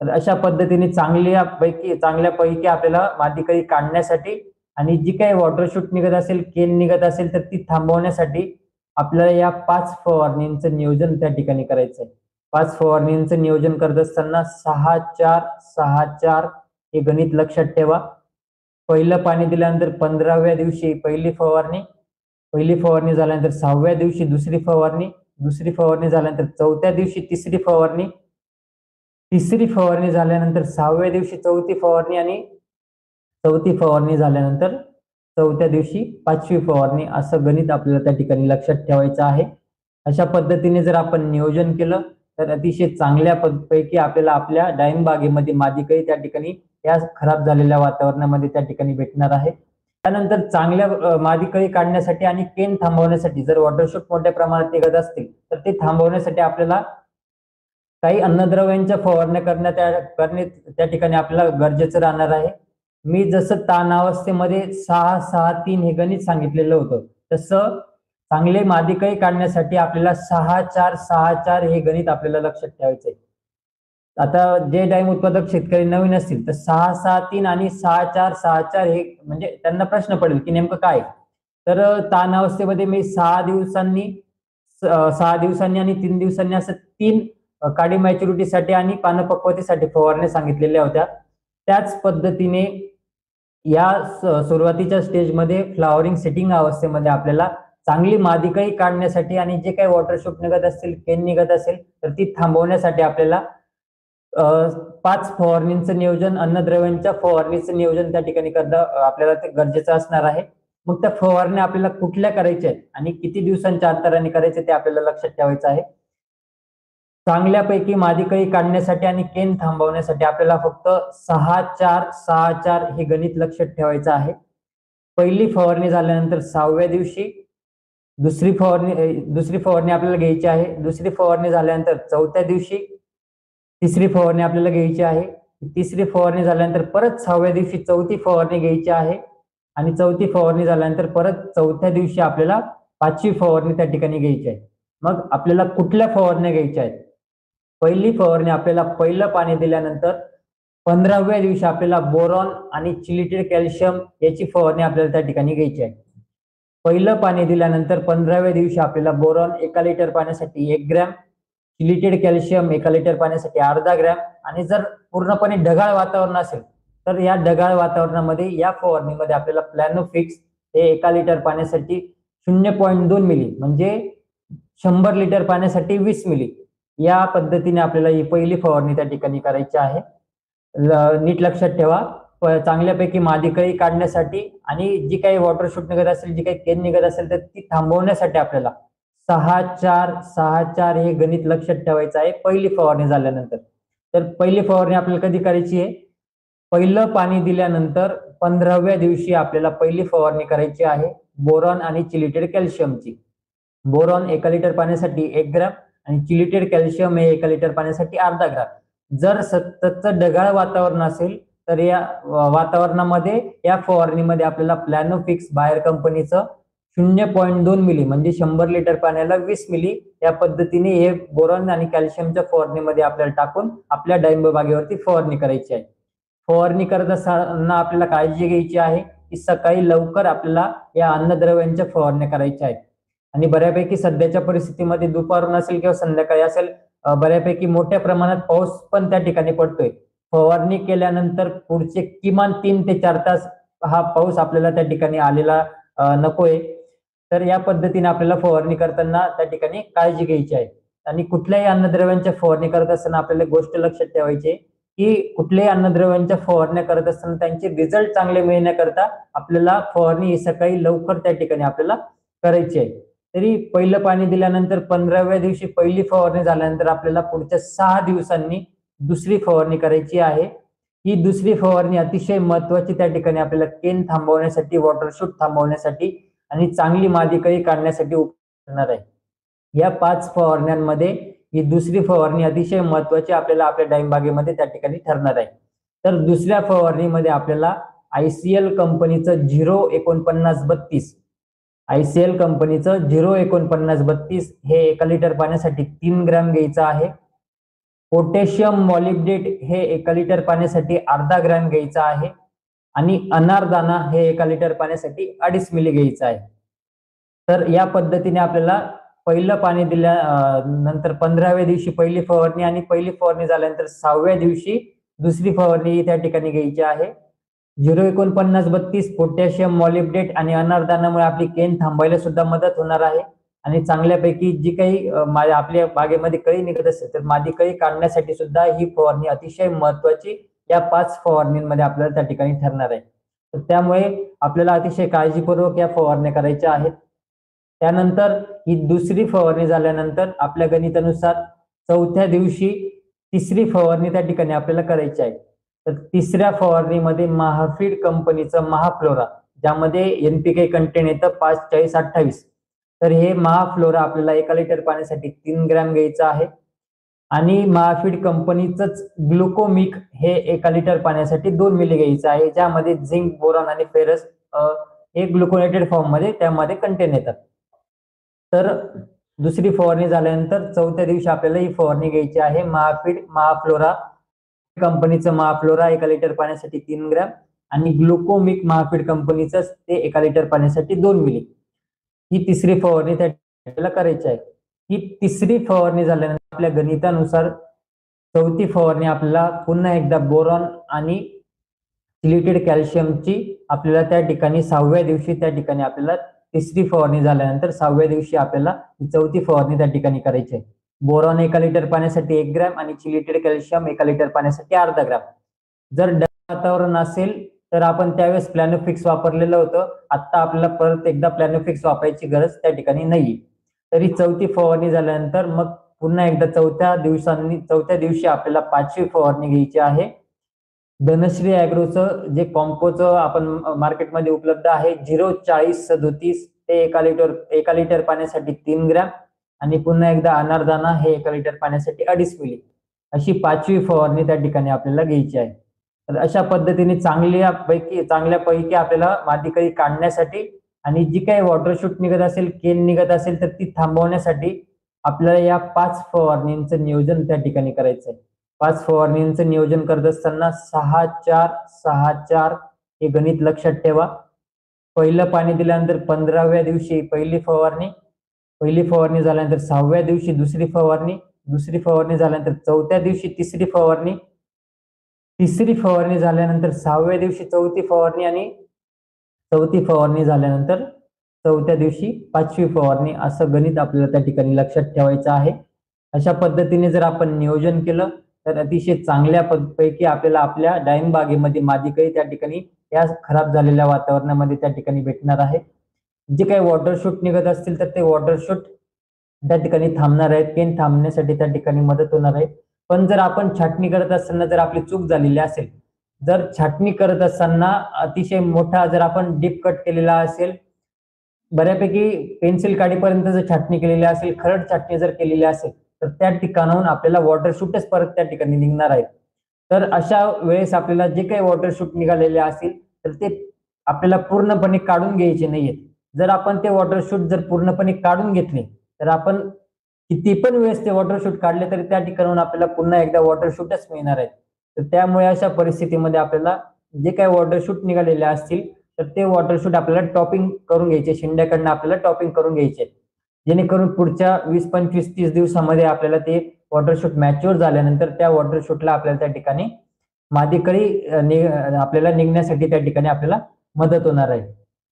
तर अशा पद्धतीने चांगल्यापैकी आपल्याला माती कळी काढण्यासाठी आणि जी काही वॉटर शूट निघत असेल, केन निघत असेल, तर ती थांबवण्यासाठी आपल्याला या 5 फवारणींचं नियोजन त्या ठिकाणी करायचं आहे. 5 फवारणींचं नियोजन करत असताना 6-4-6-4 हे गणित लक्षात ठेवा. पहिलं पाणी दिल्यानंतर 15व्या दिवशी पहिली फवारणी झाल्यानंतर 6व्या दिवशी दुसरी फवारणी झाल्यानंतर 4थ्या दिवशी तिसरी फवारणी झाल्यानंतर 6व्या दिवशी चौथी फवारणी आणि चौथी फवारणी झाल्यानंतर 4थ्या दिवशी 5वी फवारणी, असं गणित आपल्याला त्या ठिकाणी लक्षात ठेवायचं आहे. अशा पद्धतीने जर आपण नियोजन केलं तर अतिशय चांगल्या पैकी आपल्याला आपल्या डाळिंब बागेमध्ये मादी कळी त्या ठिकाणी या खराब झालेल्या वातावरणामध्ये त्या ठिकाणी भेटणार आहे. त्यानंतर चांगल्या मादी कळी काढण्यासाठी आणि केन थांबवण्यासाठी जर वॉटरशूट मोठ्या प्रमाणात निघत असतील तर ते थांबवण्यासाठी आपल्याला काही अन्नद्रव्यांच्या फवारण्या करणे त्या ठिकाणी आपल्याला गरजेचं राहणार आहे. मी जसं ताणावस्थेमध्ये 6-6-3 हे गणित सांगितलेलं होतं, तसं चांगले मादी कळी काढण्यासाठी आपल्याला 6-4-6-4 हे गणित आपल्याला लक्षात ठेवायचं आहे. आता जे डाळिंब उत्पादक शेतकरी नवीन असतील तर 6-6-3 आणि 6-4-6-4 हे म्हणजे त्यांना प्रश्न पडेल की नेमकं काय. तर ताण अवस्थेमध्ये मी 6 दिवसांनी आणि 3 दिवसांनी असं 3 काडी मॅच्युरिटीसाठी आणि पानपक्वतेसाठी फवारण्या सांगितलेल्या होत्या. त्याच पद्धतीने या सुरुवातीच्या स्टेजमध्ये फ्लावरिंग सेटिंग अवस्थेमध्ये आपल्याला चांगली मादी कळी काढण्यासाठी आणि जे काही वॉटरशूट निघत असतील, केन निघत असेल, तर ती थांबवण्यासाठी आपल्याला 5 फवारणींचं नियोजन, अन्नद्रव्यांच्या फवारणीचं नियोजन त्या ठिकाणी करणं आपल्याला ते गरजेचं असणार आहे. मग त्या फवारण्या आपल्याला कुठल्या करायच्या आहेत आणि किती दिवसांच्या अंतराने करायचे ते आपल्याला लक्षात ठेवायचं आहे. चांगल्यापैकी मादी कळी काढण्यासाठी आणि केन थांबवण्यासाठी आपल्याला फक्त 6-4-6-4 हे गणित लक्षात ठेवायचं आहे. पहिली फवारणी झाल्यानंतर 6व्या दिवशी दुसरी फवारणी आपल्याला घ्यायची आहे. दुसरी फवारणी झाल्यानंतर 4थ्या दिवशी तिसरी फवारणी आपल्याला घ्यायची आहे. तिसरी फवारणी झाल्यानंतर परत 6व्या दिवशी चौथी फवारणी घ्यायची आहे आणि चौथी फवारणी झाल्यानंतर परत 4थ्या दिवशी आपल्याला 5वी फवारणी त्या ठिकाणी घ्यायची आहे. मग आपल्याला कुठल्या फवारण्या घ्यायच्या आहेत? पहिली फवारणी आपल्याला पहिलं पाणी दिल्यानंतर 15व्या दिवशी आपल्याला बोरॉन आणि चिलिटेड कॅल्शियम याची फवारणी आपल्याला त्या ठिकाणी घ्यायची आहे. पहिलं पाणी दिल्यानंतर 15व्या दिवशी आपल्याला बोरॉन 1 लिटर पाण्यासाठी 1 ग्रॅम, चिलिटेड कॅल्शियम 1 लिटर पाण्यासाठी अर्धा ग्रॅम, आणि जर पूर्णपणे ढगाळ वातावरण असेल तर या ढगाळ वातावरणामध्ये या फवारणीमध्ये आपल्याला प्लॅनोफिक्स हे 1 लिटर पाण्यासाठी 0.2 मिली म्हणजे 100 लिटर पाण्यासाठी 20 मिली या पद्धतीने आपल्याला ही पहिली फवारणी त्या ठिकाणी करायची आहे. नीट लक्षात ठेवा, चांगल्यापैकी मादी कळी काढण्यासाठी आणि जी काही वॉटरशूट निघत असेल, जी काही केन निघत असेल, तर ती थांबवण्यासाठी आपल्याला 6-4-6-4 हे गणित लक्षात ठेवायचं आहे पहिली फवारणी झाल्यानंतर. तर पहिली फवारणी आपल्याला कधी करायची आहे? पहिलं पाणी दिल्यानंतर 15व्या दिवशी आपल्याला पहिली फवारणी करायची आहे बोरॉन आणि चिलिटेड कॅल्शियमची. बोरॉन 1 लिटर पाण्यासाठी 1 ग्रॅम आणि चिलिटेड कॅल्शियम हे 1 लिटर पाण्यासाठी अर्धा ग्रॅम. जर सततचं ढगाळ वातावरण असेल तर या वातावरणामध्ये या फवारणीमध्ये आपल्याला प्लॅनोफिक्स बायर कंपनीचं 0.2 मिली म्हणजे 100 लिटर पाण्याला 20 मिली या पद्धतीने हे बोरॉन आणि कॅल्शियमच्या फवारणीमध्ये आपल्याला टाकून आपल्या डाळिंब बागेवरती फवारणी करायची आहे. फवारणी करत असताना आपल्याला काळजी घ्यायची आहे की सकाळी लवकर आपल्याला या अन्नद्रव्यांच्या फवारण्या करायच्या आहेत आणि बऱ्यापैकी सध्याच्या परिस्थितीमध्ये दुपारून असेल किंवा संध्याकाळी असेल बऱ्यापैकी मोठ्या प्रमाणात पाऊस पण त्या ठिकाणी पडतोय. फवारणी केल्यानंतर पुढचे किमान 3 ते 4 तास हा पाऊस आपल्याला त्या ठिकाणी आलेला नकोय. तर या पद्धतीने आपल्याला फवारणी करताना त्या ठिकाणी काळजी घ्यायची आहे. आणि कुठल्याही अन्नद्रव्यांच्या फवारणी करत असताना आपल्याला गोष्ट लक्षात ठेवायची की कुठल्याही अन्नद्रव्यांच्या फवारण्या करत असताना त्यांचे रिझल्ट चांगले मिळण्याकरता आपल्याला फवारणी सकाळी लवकर त्या ठिकाणी आपल्याला करायची आहे. तरी पहिलं पाणी दिल्यानंतर 15व्या दिवशी पहिली फवारणी झाल्यानंतर आपल्याला पुढच्या 6 दिवसांनी दुसरी फवारणी करायची आहे. ही दुसरी फवारणी अतिशय महत्वाची त्या ठिकाणी आपल्याला केन थांबवण्यासाठी, वॉटरशूट थांबवण्यासाठी आणि चांगली मादी कळी काढण्यासाठी उपयोगी आहे. या 5 फवारण्यांमध्ये ही दुसरी फवारणी अतिशय महत्वाची आपल्याला आपल्या डाळिंब बागेमध्ये त्या ठिकाणी ठरणार आहे. तर दुसऱ्या फवारणीमध्ये आपल्याला ICL कंपनीचं 04932 ICL कंपनीचं 04932 हे 1 लिटर पाण्यासाठी 3 ग्रॅम घ्यायचं आहे. पोटॅशियम मॉलिब्डेट हे 1 लिटर पाण्यासाठी अर्धा ग्रॅम घ्यायचा आहे आणि अनारदाना हे 1 लिटर पाण्यासाठी 2.5 मिली घ्यायचं आहे. तर या पद्धतीने आपल्याला पहिलं पाणी दिल्यानंतर 15व्या दिवशी पहिली फवारणी आणि पहिली फवारणी झाल्यानंतर 6व्या दिवशी दुसरी फवारणी त्या ठिकाणी घ्यायची आहे. 04932 पोटॅशियम मॉलिब्डेट आणि अनारदानामुळे आपली केन थांबायला सुद्धा मदत होणार आहे आणि चांगल्यापैकी जी काही आपल्या बागेमध्ये कळी निघत असेल तर मादी कळी काढण्यासाठी सुद्धा ही फवारणी अतिशय महत्वाची या 5 फवारणींमध्ये आपल्याला त्या ठिकाणी ठरणार आहे. तर त्यामुळे आपल्याला अतिशय काळजीपूर्वक या फवारण्या करायच्या आहेत. त्यानंतर ही दुसरी फवारणी झाल्यानंतर आपल्या गणितानुसार 4थ्या दिवशी तिसरी फवारणी त्या ठिकाणी आपल्याला करायची आहे. तर तिसऱ्या फवारणीमध्ये महाफीड कंपनीचं महाफ्लोरा, ज्यामध्ये NPK कंटेंट येतं 5/40/28. तर हे महाफ्लोरा आपल्याला 1 लिटर पाण्यासाठी 3 ग्रॅम घ्यायचं आहे आणि महाफीड कंपनीचंच ग्लुकोमिक हे 1 लिटर पाण्यासाठी 2 मिली घ्यायचं आहे, ज्यामध्ये झिंक, बोरॉन आणि फेरस हे ग्लुकोनेटेड फॉर्म मध्ये त्यामध्ये कंटेन येतात. तर दुसरी फवारणी झाल्यानंतर 4थ्या दिवशी आपल्याला ही फवारणी घ्यायची आहे. महाफ्लोरा कंपनीचं महाफ्लोरा 1 लिटर पाण्यासाठी 3 ग्रॅम आणि ग्लुकोमिक महाफीड कंपनीचं ते 1 लिटर पाण्यासाठी 2 मिली. ही तिसरी फवारणी त्या आपल्याला करायची आहे. ही तिसरी फवारणी झाल्यानंतर आपल्या गणितानुसार 4थी फवारणी आपल्याला पुन्हा एकदा बोरॉन आणि चिलिटेड कॅल्शियमची आपल्याला त्या ठिकाणी 6व्या दिवशी त्या ठिकाणी आपल्याला तिसरी फवारणी झाल्यानंतर 6व्या दिवशी आपल्याला 4थी फवारणी त्या ठिकाणी करायची आहे. बोरॉन 1 लिटर पाण्यासाठी 1 ग्रॅम आणि चिलिटेड कॅल्शियम 1 लिटर पाण्यासाठी अर्धा ग्रॅम. जर वातावरण असेल तर आपण त्यावेळेस प्लॅनोफिक्स वापरलेलं होतं. आता आपल्याला परत एकदा प्लॅनोफिक्स वापरायची गरज त्या ठिकाणी नाहीये. तरी 4थी फवारणी झाल्यानंतर मग पुन्हा एकदा 4थ्या दिवशी आपल्याला 5वी फवारणी घ्यायची आहे. धनश्री ॲग्रोचं जे कॉम्पोचं आपण मार्केटमध्ये उपलब्ध आहे 04037 ते 1 लिटर पाण्यासाठी 3 ग्रॅम आणि पुन्हा एकदा अनारदाना हे 1 लिटर पाण्यासाठी 2.5 मिली, अशी 5वी फवारणी त्या ठिकाणी आपल्याला घ्यायची आहे. तर अशा पद्धतीने चांगल्यापैकी आपल्याला मादी कळी काढण्यासाठी आणि जी काही वॉटरशूट निघत असेल, केन निघत असेल तर ती थांबवण्यासाठी आपल्याला या 5 फवारणींचं नियोजन त्या ठिकाणी करायचं आहे. 5 फवारणींचं नियोजन करत असताना 6-4-6-4 हे गणित लक्षात ठेवा. पहिलं पाणी दिल्यानंतर 15व्या दिवशी पहिली फवारणी झाल्यानंतर 6व्या दिवशी दुसरी फवारणी झाल्यानंतर 4थ्या दिवशी तिसरी फवारणी झाल्यानंतर 6व्या दिवशी 4थी फवारणी आणि 4थी फवारणी झाल्यानंतर 4थ्या दिवशी 5वी फवारणी, असं गणित आपल्याला त्या ठिकाणी लक्षात ठेवायचं आहे. अशा पद्धतीने जर आपण नियोजन केलं तर अतिशय चांगल्या पैकी आपल्याला आपल्या डाळिंब बागेमध्ये मादी कळी त्या ठिकाणी या खराब झालेल्या वातावरणामध्ये त्या ठिकाणी भेटणार आहे. जे काही वॉटरशूट निघत असतील तर ते वॉटरशूट त्या ठिकाणी थांबणार आहेत, केन थांबण्यासाठी त्या ठिकाणी मदत होणार आहे. पण जर आपण छाटणी करत असताना जर आपली चूक झालेली असेल, जर छाटणी करत असताना अतिशय मोठा जर आपण डीप कट केलेला असेल, बऱ्यापैकी पेन्सिल काडीपर्यंत जर छाटणी केलेली असेल, खरड छाटणी जर केलेली असेल तर त्या ठिकाणाहून आपल्याला वॉटरशूटच परत त्या ठिकाणी निघणार आहेत. तर अशा वेळेस आपल्याला जे काही वॉटरशूट निघालेले असतील तर ते आपल्याला पूर्णपणे काढून घ्यायचे नाहीयेत. जर आपण ते वॉटरशूट जर पूर्णपणे काढून घेतले तर आपण किती पण वेळेस ते वॉटरशूट काढले तरी त्या ठिकाणाहून आपल्याला पुन्हा एकदा वॉटरशूटच मिळणार आहेत. तर त्यामुळे अशा परिस्थितीमध्ये आपल्याला जे काही वॉटरशूट निघालेले असतील तर ते वॉटरशूट आपल्याला टॉपिंग करून घ्यायचे, शेंड्याकडनं आपल्याला टॉपिंग करून घ्यायचे, जेणेकरून पुढच्या 20, 25, 30 दिवसामध्ये आपल्याला ते वॉटरशूट मॅच्युअर झाल्यानंतर त्या वॉटरशूटला आपल्याला त्या ठिकाणी मादी कळी आपल्याला निघण्यासाठी त्या ठिकाणी आपल्याला मदत होणार आहे.